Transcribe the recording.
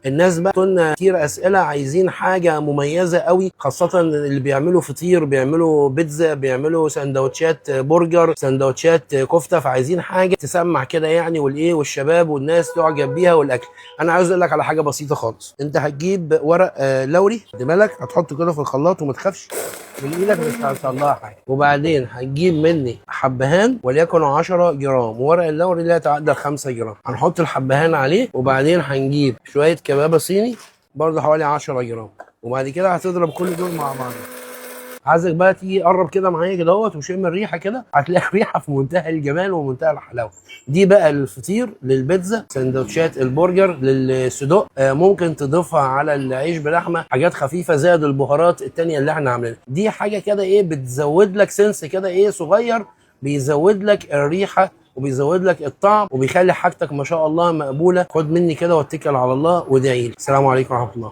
الناس بقى كنا كتير اسئله عايزين حاجه مميزه قوي، خاصه اللي بيعملوا فطير، بيعملوا بيتزا، بيعملوا سندوتشات برجر، سندوتشات كفته، فعايزين حاجه تسمع كده يعني، والايه والشباب والناس تعجب بيها والاكل. انا عايز اقول لك على حاجه بسيطه خالص. انت هتجيب ورق لوري، خد بالك، هتحطه كده في الخلاط وما تخافش من ايدك، مش هيحصل لها حاجه. وبعدين هتجيب مني حبهان وليكن 10 جرام، وورق اللوري لا يتعدى 5 جرام، هنحط الحبهان عليه. وبعدين هنجيب شويه كبابه صيني برضه حوالي 10 جرام، وبعد كده هتضرب كل دول مع بعض. عايزك بقى تيجي قرب كده معايا كده اهوت وشم الريحه كده، هتلاقي ريحه في منتهى الجمال ومنتهى الحلاوه. دي بقى للفطير، للبيتزا، سندوتشات البرجر، للصدوق، ممكن تضيفها على العيش بلحمه، حاجات خفيفه زائد البهارات التانيه اللي احنا عاملينها. دي حاجه كده ايه بتزود لك سنس كده ايه صغير، بيزود لك الريحه وبيزود لك الطعم وبيخلي حاجتك ما شاء الله مقبوله. خد مني كده واتكل على الله وادعي لي. السلام عليكم ورحمه الله.